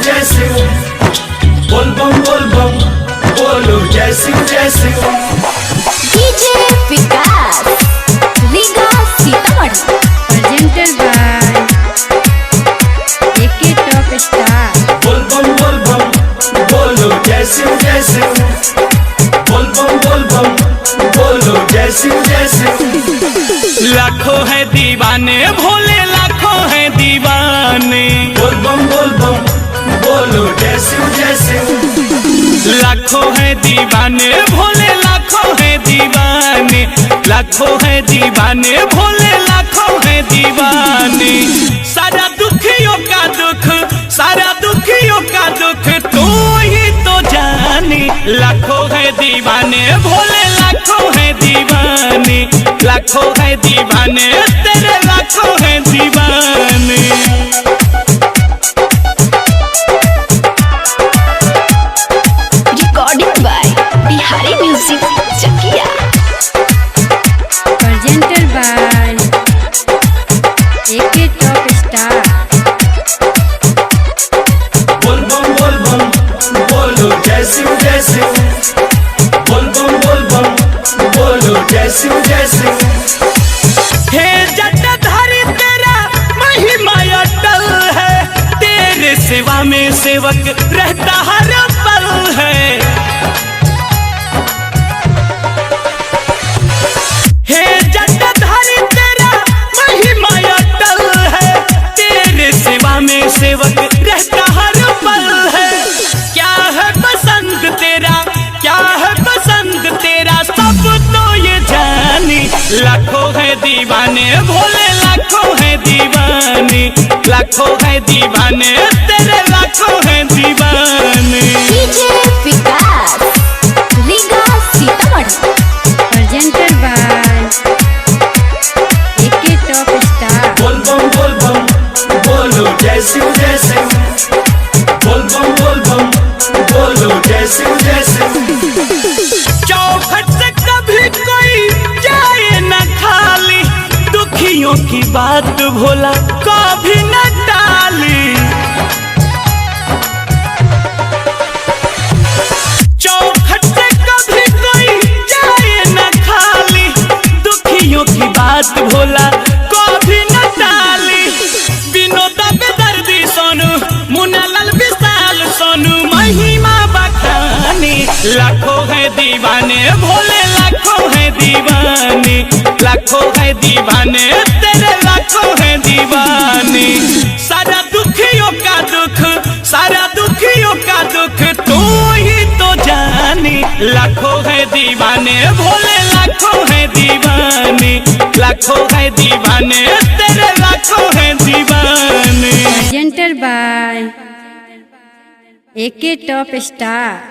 जय शिव, बोल बम बोलो जय शिव जय Shiv. DJ Vikas Riga Sitamarhi presented by AK top star. बोल बम बोलो जय शिव जय शिव, बोल बम बोलो जय शिव जय शिव। लाखों है दीवाने भोले, लाखों है दीवाने। बोल बम बोलो जय शिव जय शिव। लाखों है दीवाने भोले, लाखों है दीवाने। लाखों है दीवाने भोले, लाखों है दीवाने। सारा दुखियों का दुख, सारा दुखियों का दुख तू ही तो जाने। लाखों है दीवाने भोले, लाखों है दीवाने। लाखों है दीवाने तेरे, लाखों है दीवाने। Recording by Bihari music Chakiya presented by AK top star. बोल बम बोलो जय शिव जय शिव, बोल बम बोलो जय शिव जय शिव। हे जटाधारी तेरा महिमा अटल है, तेरे सेवा में सेवक रहता हर पल है। हे जटाधारी तेरा महिमा अटल है, तेरे सेवा में सेवक रहता हर पल है। क्या है पसंद तेरा, क्या है पसंद तेरा, सब तो ये जाने। लाखों है दीवाने भोले, लाखों है दीवाने। लाखों है दीवाने तेरे, लाखों है दीवाने। DJ Vikas Riga Sitamarhi presented by AK top star. बोल बम बोलो जय शिव जय शिव, बोल बम बोलो जय शिव जय शिव। चौखट से कभी कोई जाए न खाली, दुखियों की बात भोला कभी न टाली। चौखट से कभी कोई जाए न खाली, दुखियों की बात भोला कभी न टाली। विनोद बेदर्दी सोनू, मुन्नालाल विशाल सोनू महिमा बखाने। लाखों है दीवाने भोले, लाखों है दीवाने। लाखों है दीवाने तेरे, लाखों है दीवाने। सारा दुखियों का दुख, सारा दुखियों का दुख तू ही तो जाने। लाखों है दीवाने भोले, लाखों है दीवाने। लाखों है दीवाने तेरे, लाखों है दीवाने। Presented by AK top star.